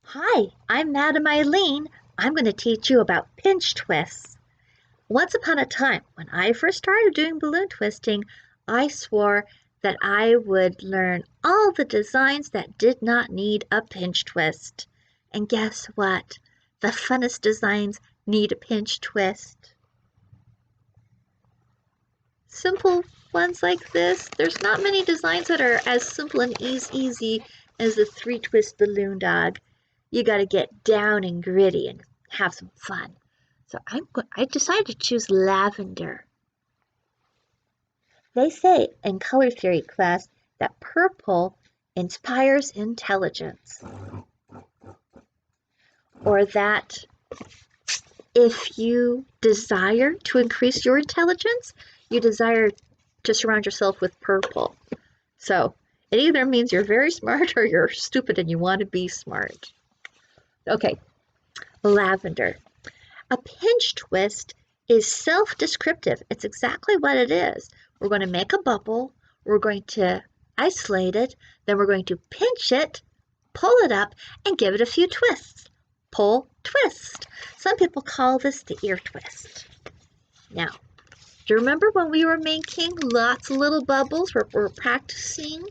Hi, I'm Madam Eileen. I'm going to teach you about pinch twists. Once upon a time, when I first started doing balloon twisting, I swore that I would learn all the designs that did not need a pinch twist. And guess what? The funnest designs need a pinch twist. Simple ones like this, there's not many designs that are as simple and easy as the three-twist balloon dog. You got to get down and gritty and have some fun. So I decided to choose lavender. They say in color theory class that purple inspires intelligence, or that if you desire to increase your intelligence, you desire to surround yourself with purple. So it either means you're very smart or you're stupid and you want to be smart. Okay, lavender. A pinch twist is self-descriptive. It's exactly what it is. We're going to make a bubble, we're going to isolate it, then we're going to pinch it, pull it up, and give it a few twists. Pull, twist. Some people call this the ear twist. Now, do you remember when we were making lots of little bubbles? We're practicing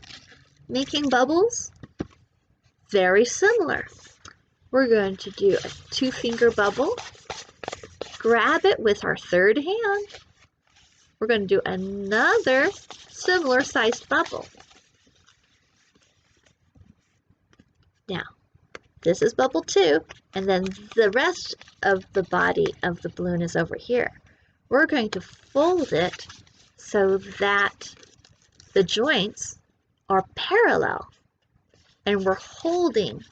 making bubbles? Very similar. We're going to do a two-finger bubble, grab it with our third hand. We're going to do another similar sized bubble. Now, this is bubble 2, and then the rest of the body of the balloon is over here. We're going to fold it so that the joints are parallel, and we're holding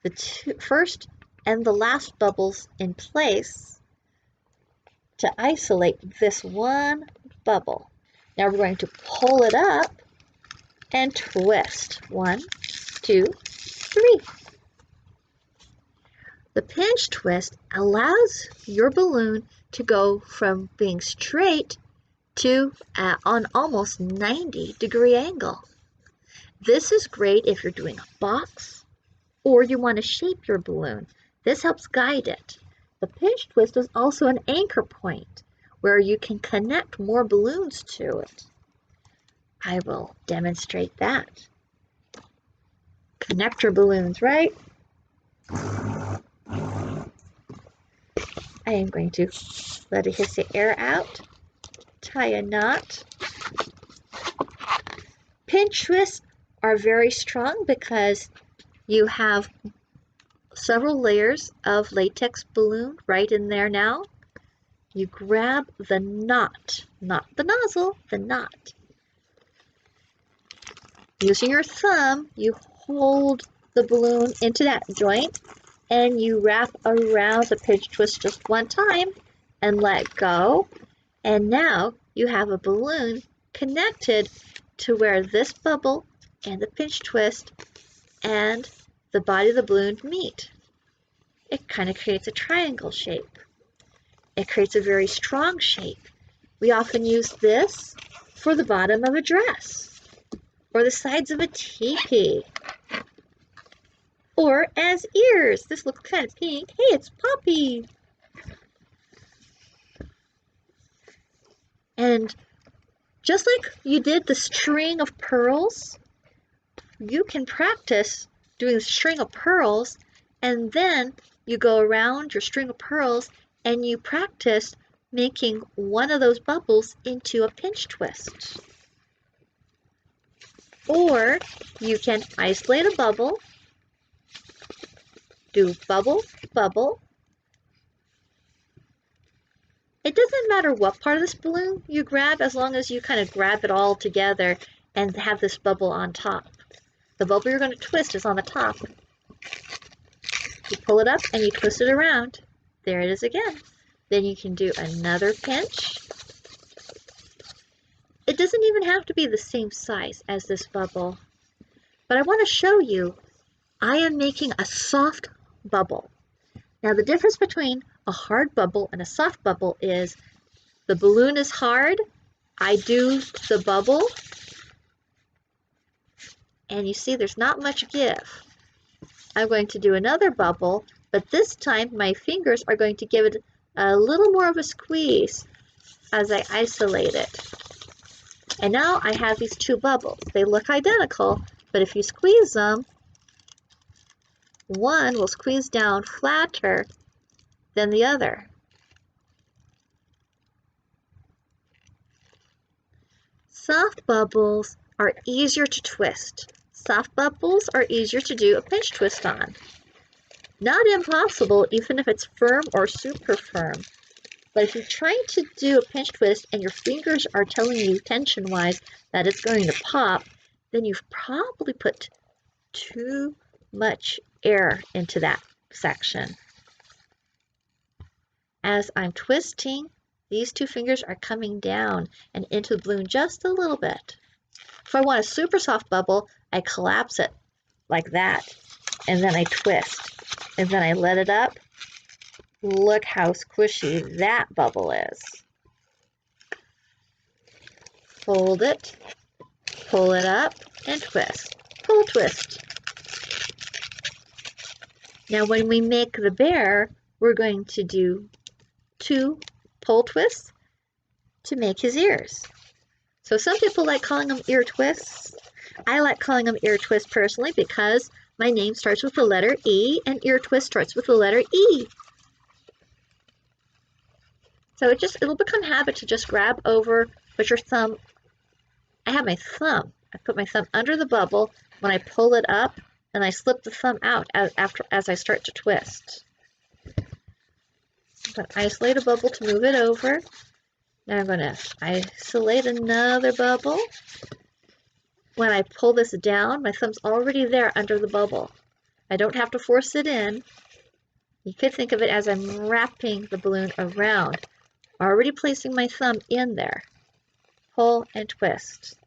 the first and the last bubbles in place to isolate this one bubble. Now we're going to pull it up and twist. 1, 2, 3. The pinch twist allows your balloon to go from being straight to an almost 90-degree angle. This is great if you're doing a box or you want to shape your balloon. This helps guide it. The pinch twist is also an anchor point where you can connect more balloons to it. I will demonstrate that. Connect your balloons, right? I am going to let it hit the air out, tie a knot. Pinch twists are very strong because you have several layers of latex balloon right in there now. You grab the knot, not the nozzle, the knot. Using your thumb, you hold the balloon into that joint and you wrap around the pinch twist just one time and let go. And now you have a balloon connected to where this bubble and the pinch twist and the body of the balloon meet. It kind of creates a triangle shape. It creates a very strong shape. We often use this for the bottom of a dress or the sides of a teepee or as ears. This looks kind of pink. Hey, it's Poppy. And just like you did the string of pearls, you can practice doing the string of pearls, and then you go around your string of pearls and you practice making one of those bubbles into a pinch twist. Or you can isolate a bubble, do bubble, bubble. It doesn't matter what part of this balloon you grab as long as you kind of grab it all together and have this bubble on top. The bubble you're going to twist is on the top. You pull it up and you twist it around. There it is again. Then you can do another pinch. It doesn't even have to be the same size as this bubble. But I want to show you, I am making a soft bubble. Now the difference between a hard bubble and a soft bubble is the balloon is hard. I do the bubble and you see there's not much give. I'm going to do another bubble, but this time my fingers are going to give it a little more of a squeeze as I isolate it. And now I have these two bubbles. They look identical, but if you squeeze them, one will squeeze down flatter than the other. Soft bubbles are easier to twist. Soft bubbles are easier to do a pinch twist on. Not impossible, even if it's firm or super firm. But if you're trying to do a pinch twist and your fingers are telling you tension-wise that it's going to pop, then you've probably put too much air into that section. As I'm twisting, these two fingers are coming down and into the balloon just a little bit. If I want a super soft bubble, I collapse it like that, and then I twist, and then I let it up. Look how squishy that bubble is. Hold it, pull it up, and twist. Pull, twist. Now when we make the bear, we're going to do 2 pull twists to make his ears. So some people like calling them ear twists. I like calling them ear twists personally because my name starts with the letter E and ear twist starts with the letter E. So it'll become habit to just grab over, put your thumb. I have my thumb. I put my thumb under the bubble when I pull it up, and I slip the thumb out as I start to twist. I'm going to isolate a bubble to move it over. Now I'm going to isolate another bubble. When I pull this down, my thumb's already there under the bubble. I don't have to force it in. You could think of it as I'm wrapping the balloon around, already placing my thumb in there. Pull and twist.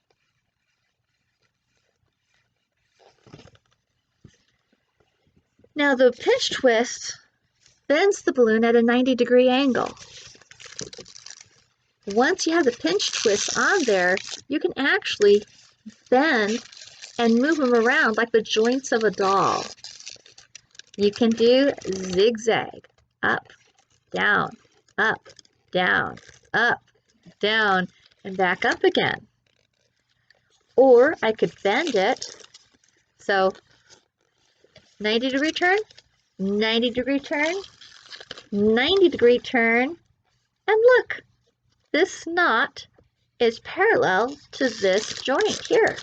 Now the pinch twist bends the balloon at a 90-degree angle. Once you have the pinch twist on there, you can actually bend and move them around like the joints of a doll. You can do zigzag, up, down, up, down, up, down, and back up again. Or I could bend it, so 90-degree turn, 90-degree turn, 90-degree turn, and look, this knot is parallel to this joint here.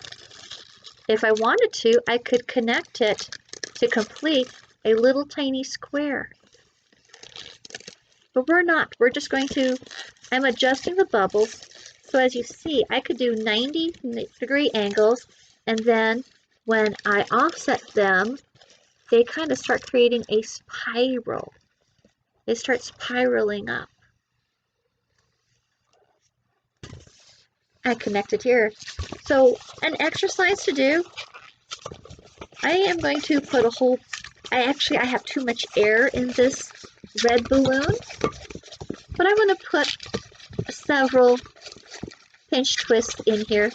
If I wanted to, I could connect it to complete a little tiny square. But we're not. We're just going to, I'm adjusting the bubbles. So as you see, I could do 90-degree angles, and then when I offset them, they kind of start creating a spiral. They start spiraling up. I connected here. So an exercise to do, I am going to put a whole, I have too much air in this red balloon, but I'm going to put several pinch twists in here.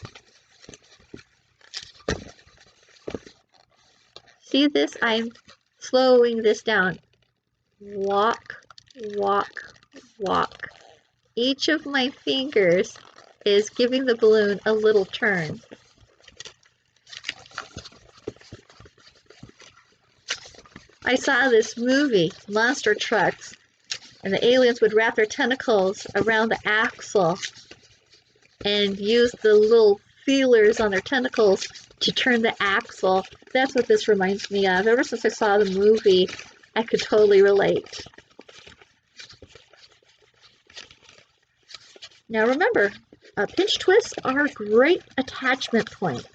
See this? I'm slowing this down. Walk, walk, walk. Each of my fingers is giving the balloon a little turn. I saw this movie, Monster Trucks, and the aliens would wrap their tentacles around the axle and use the little feelers on their tentacles to turn the axle. That's what this reminds me of. Ever since I saw the movie, I could totally relate. Now remember, pinch twists are great attachment points.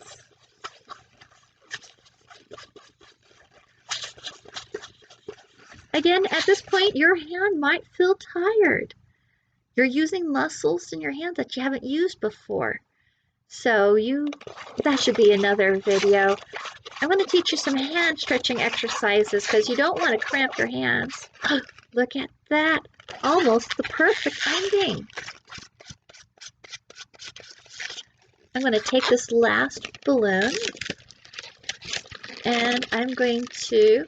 Again, at this point, your hand might feel tired. You're using muscles in your hand that you haven't used before. So that should be another video. I want to teach you some hand stretching exercises because you don't want to cramp your hands. Look at that. Almost the perfect ending. I'm going to take this last balloon I'm going to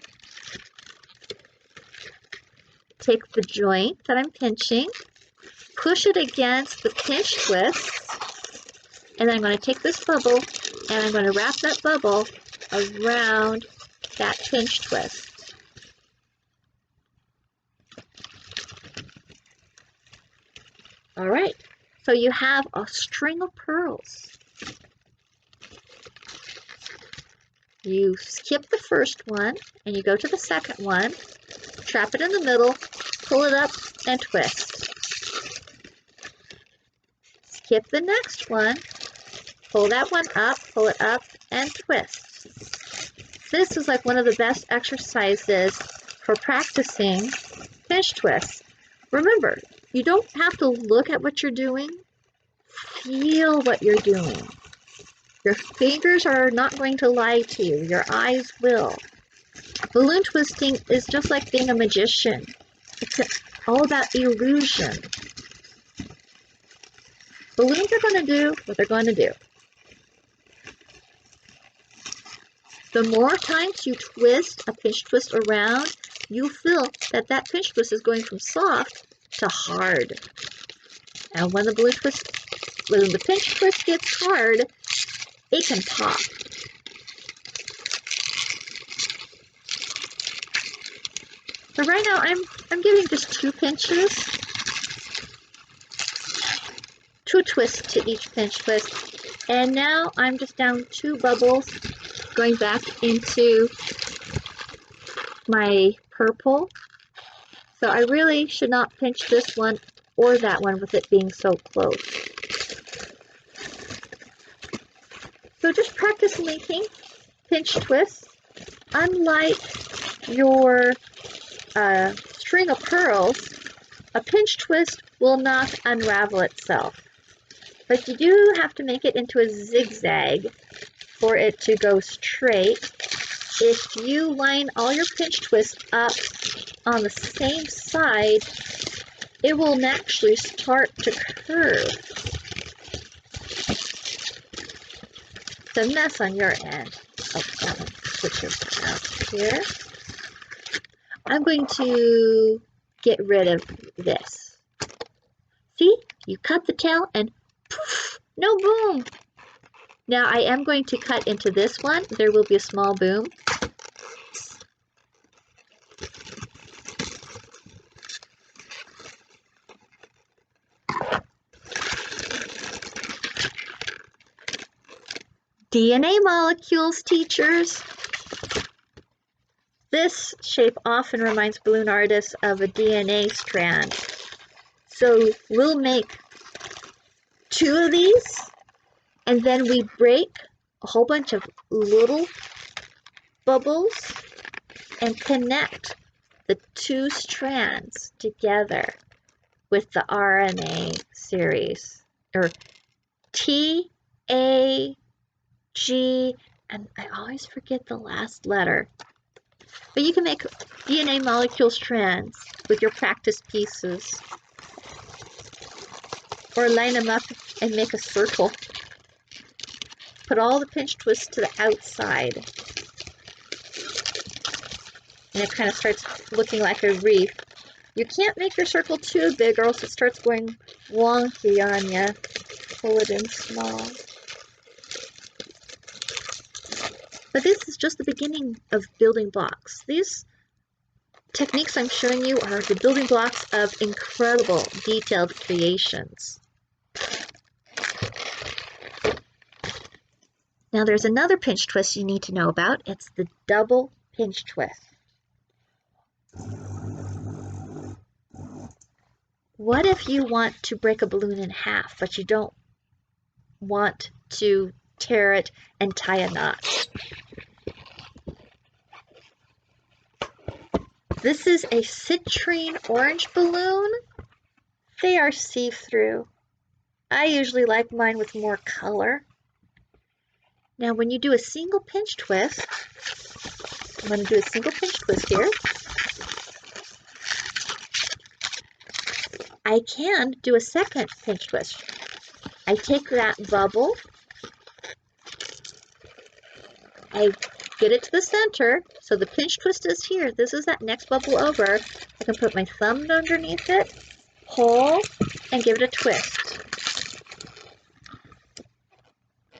take the joint that I'm pinching, push it against the pinch twist, and then I'm going to take this bubble and I'm going to wrap that bubble around that pinch twist. All right, so you have a string of pearls. You skip the first one and you go to the second one, trap it in the middle, pull it up and twist. Skip the next one, pull that one up, pull it up and twist. This is like one of the best exercises for practicing pinch twists. Remember, you don't have to look at what you're doing. Feel what you're doing. Your fingers are not going to lie to you. Your eyes will. Balloon twisting is just like being a magician. It's all about illusion. Balloons are going to do what they're going to do. The more times you twist a pinch twist around, you feel that that pinch twist is going from soft to hard. And when the pinch twist gets hard, it can pop. So right now I'm giving just 2 pinches, 2 twists to each pinch twist, and now I'm just down 2 bubbles going back into my purple. So I really should not pinch this one or that one with it being so close. So just practice making pinch twists. Unlike your string of pearls, a pinch twist will not unravel itself. But you do have to make it into a zigzag for it to go straight. If you line all your pinch twists up on the same side, it will naturally start to curve. It's a mess on your end. Oh, that one switches out here. I'm going to get rid of this. See? You cut the tail and poof, no boom. Now I am going to cut into this one. There will be a small boom. DNA molecules, teachers. This shape often reminds balloon artists of a DNA strand. So we'll make 2 of these, and then we break a whole bunch of little bubbles and connect the 2 strands together with the RNA series, or T, A, G, and I always forget the last letter. But you can make DNA molecule strands with your practice pieces. Or line them up and make a circle. Put all the pinch twists to the outside. And it kind of starts looking like a wreath. You can't make your circle too big or else it starts going wonky on you. Pull it in small. But this is just the beginning of building blocks. These techniques I'm showing you are the building blocks of incredible detailed creations. Now there's another pinch twist you need to know about. It's the double pinch twist. What if you want to break a balloon in half, but you don't want to tear it and tie a knot? This is a citrine orange balloon. They are see-through. I usually like mine with more color. Now when you do a single pinch twist, I'm going to do a single pinch twist here. I can do a second pinch twist. I take that bubble, I get it to the center. So the pinch twist is here. This is that next bubble over. I can put my thumb underneath it, pull, and give it a twist.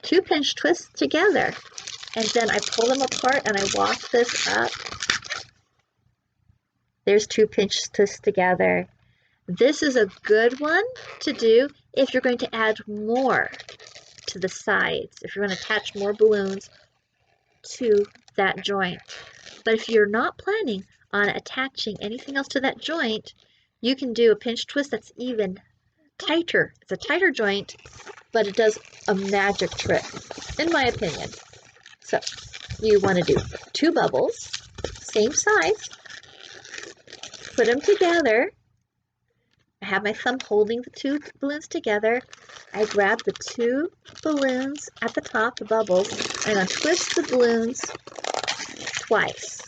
2 pinch twists together. And then I pull them apart and I wash this up. There's 2 pinch twists together. This is a good one to do if you're going to add more to the sides, if you're going to attach more balloons to that joint. But if you're not planning on attaching anything else to that joint, you can do a pinch twist that's even tighter. It's a tighter joint, but it does a magic trick, in my opinion. So you want to do 2 bubbles, same size, put them together. I have my thumb holding the 2 balloons together. I grab the 2 balloons at the top, the bubbles, and I'm going to twist the balloons twice.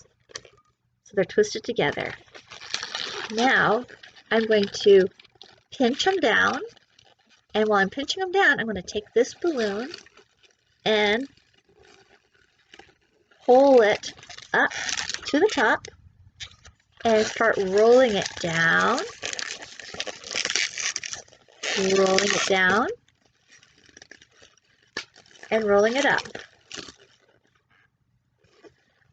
So they're twisted together. Now I'm going to pinch them down, and while I'm pinching them down, I'm going to take this balloon and pull it up to the top and start rolling it down. Rolling it down and rolling it up.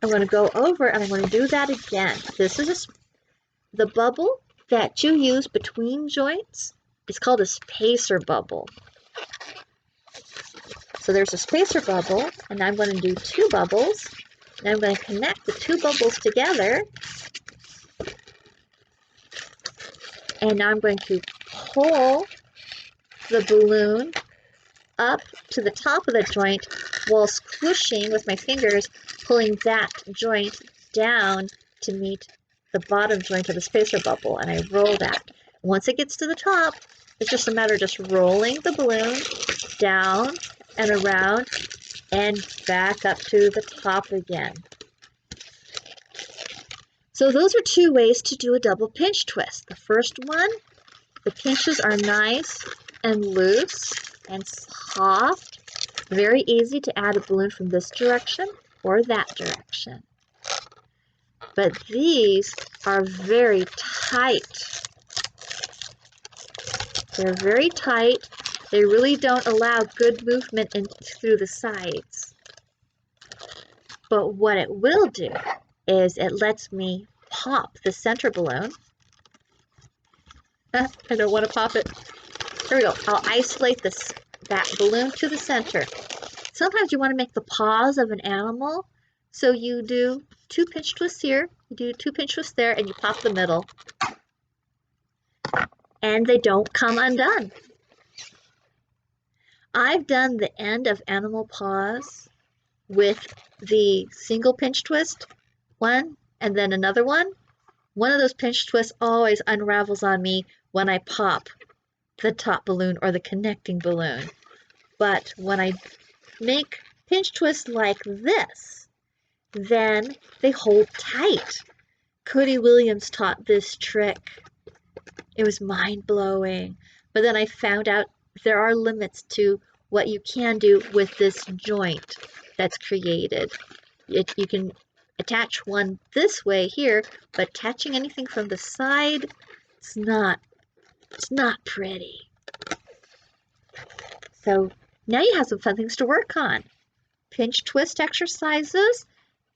I'm going to go over and I'm going to do that again. This is the bubble that you use between joints. It's called a spacer bubble. So there's a spacer bubble, and I'm going to do 2 bubbles, and I'm going to connect the 2 bubbles together, and now I'm going to pull the balloon up to the top of the joint while squishing with my fingers, pulling that joint down to meet the bottom joint of the spacer bubble, and I roll that. Once it gets to the top, it's just a matter of just rolling the balloon down and around and back up to the top again. So those are 2 ways to do a double pinch twist. The first one, the pinches are nice and loose and soft. Very easy to add a balloon from this direction or that direction. But these are very tight. They're very tight. They really don't allow good movement through the sides. But what it will do is it lets me pop the center balloon. I don't want to pop it. There we go. I'll isolate that balloon to the center. Sometimes you want to make the paws of an animal, so you do 2 pinch twists here, you do 2 pinch twists there, and you pop the middle. And they don't come undone. I've done the end of animal paws with the single pinch twist, one, and then another one. One of those pinch twists always unravels on me when I pop the top balloon or the connecting balloon. But when I make pinch twists like this, then they hold tight. Cody Williams taught this trick. It was mind-blowing. But then I found out there are limits to what you can do with this joint that's created. You can attach one this way here, but attaching anything from the side, it's not pretty. So now you have some fun things to work on. Pinch twist exercises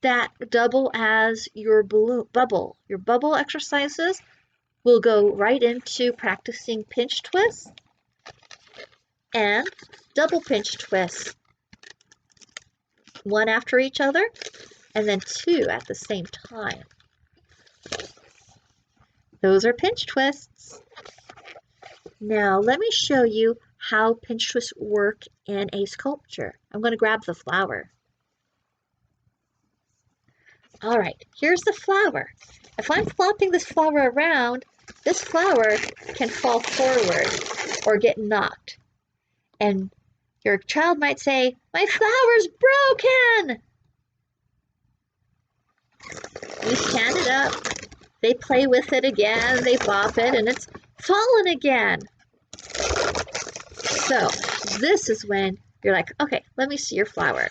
that double as your bubble. Your bubble exercises will go right into practicing pinch twists and double pinch twists. One after each other, and then 2 at the same time. Those are pinch twists. Now let me show you how pinch twists work in a sculpture. I'm going to grab the flower. All right, here's the flower. If I'm flopping this flower around, this flower can fall forward or get knocked. And your child might say, "My flower's broken!" You stand it up, they play with it again, they bop it, and it's fallen again. So this is when you're like, okay, let me see your flower.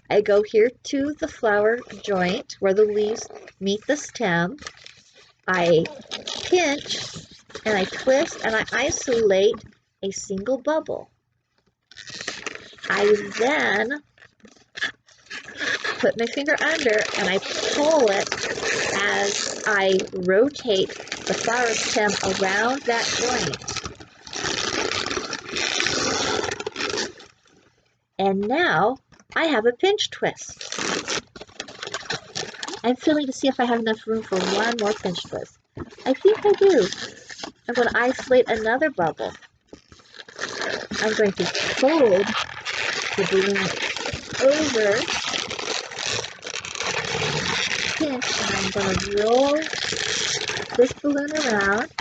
I go here to the flower joint where the leaves meet the stem. I pinch and I twist and I isolate a single bubble. I then put my finger under and I pull it as I rotate the flower stem around that joint. And now I have a pinch twist. I'm feeling to see if I have enough room for one more pinch twist. I think I do. I'm going to isolate another bubble. I'm going to fold the balloon over, pinch, and I'm going to roll this balloon around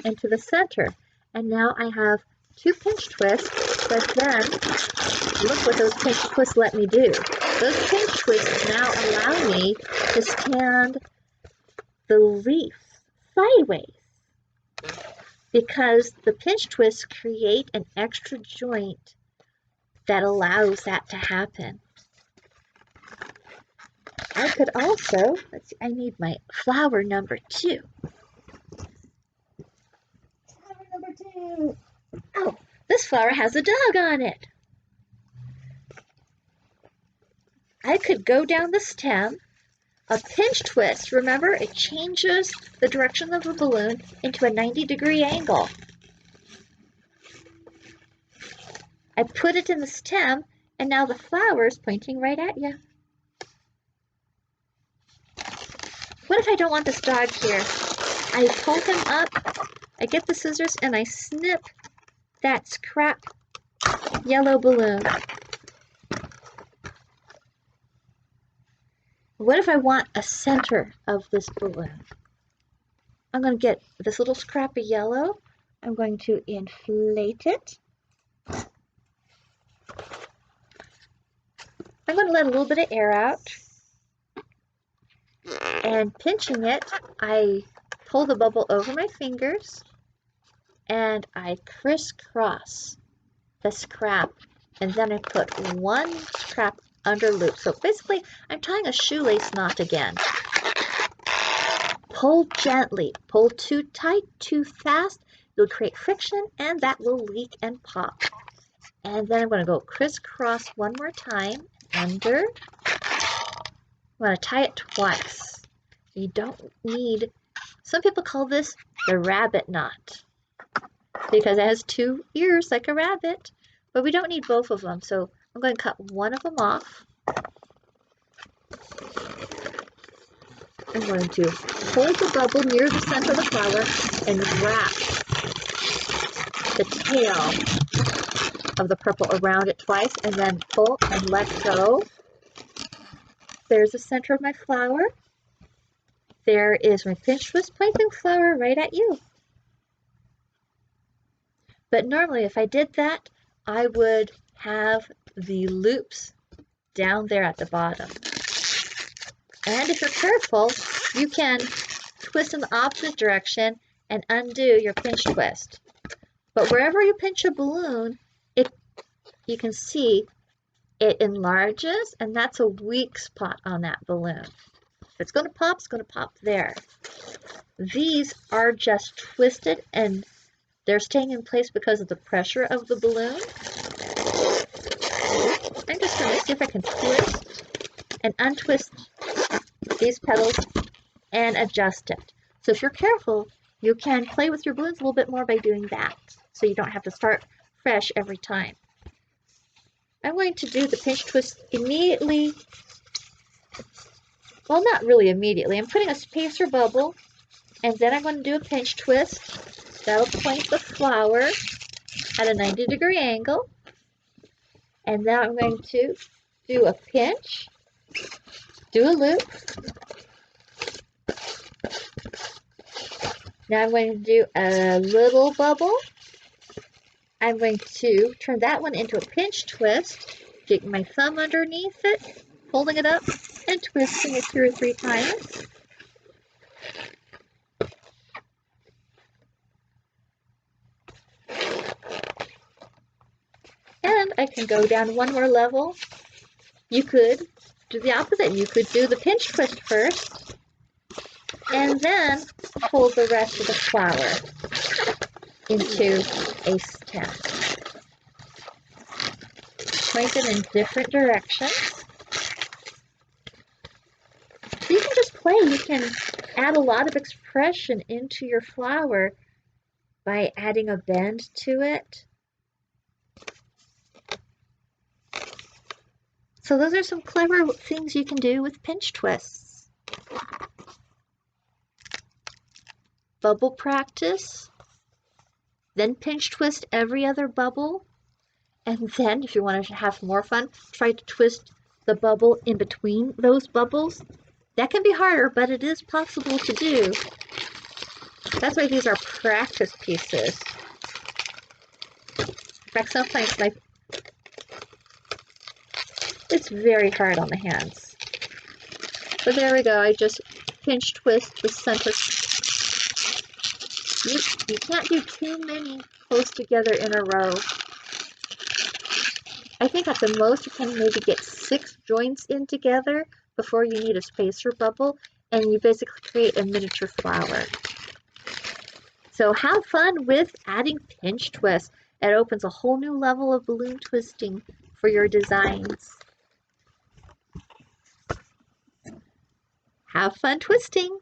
into the center. And now I have two pinch twists, but then look what those pinch twists let me do. Those pinch twists now allow me to stand the leaf sideways because the pinch twists create an extra joint that allows that to happen. I could also, let's see, I need my flower number 2. Flower number 2. Oh, this flower has a dog on it. I could go down the stem, a pinch twist, remember it changes the direction of the balloon into a 90-degree angle. I put it in the stem and now the flower is pointing right at you. What if I don't want this dog here? I pull him up, I get the scissors and I snip that scrap yellow balloon. What if I want a center of this balloon? I'm going to get this little scrap of yellow. I'm going to inflate it. I'm going to let a little bit of air out. And pinching it, I pull the bubble over my fingers and I crisscross the scrap. And then I put one scrap under loop. So basically, I'm tying a shoelace knot again. Pull gently. Pull too tight, too fast, you'll create friction and that will leak and pop. And then I'm going to go crisscross one more time, under. I'm going to tie it twice. You don't need, some people call this the rabbit knot because it has 2 ears like a rabbit, but we don't need both of them. So I'm going to cut one of them off. I'm going to hold the bubble near the center of the flower and wrap the tail of the purple around it twice and then pull and let go. There's the center of my flower. There is my pinch twist pointing flower right at you. But normally if I did that, I would have the loops down there at the bottom. And if you're careful, you can twist in the opposite direction and undo your pinch twist. But wherever you pinch a balloon, you can see it enlarges, and that's a weak spot on that balloon. If it's going to pop, it's going to pop there. These are just twisted, and they're staying in place because of the pressure of the balloon. I'm just going to see if I can twist and untwist these petals and adjust it. So if you're careful, you can play with your balloons a little bit more by doing that, so you don't have to start fresh every time. I'm going to do the pinch twist immediately. Well, not really immediately. I'm putting a spacer bubble, and then I'm going to do a pinch twist. That'll point the flower at a 90-degree angle. And then I'm going to do a pinch, do a loop. Now I'm going to do a little bubble. I'm going to turn that one into a pinch twist, get my thumb underneath it, holding it up, and twisting it 2 or 3 times. And I can go down one more level. You could do the opposite. You could do the pinch twist first, and then pull the rest of the flower into a stack. Point them in different directions. You can just play. You can add a lot of expression into your flower by adding a bend to it. So those are some clever things you can do with pinch twists. Bubble practice, then pinch twist every other bubble, and then if you want to have more fun, try to twist the bubble in between those bubbles. That can be harder, but it is possible to do. That's why these are practice pieces. In fact, sometimes it's very hard on the hands. But there we go. I just pinch twist the center. You can't do too many close together in a row. I think at the most you can maybe get 6 joints in together before you need a spacer bubble, and you basically create a miniature flower. So have fun with adding pinch twists. It opens a whole new level of balloon twisting for your designs. Have fun twisting!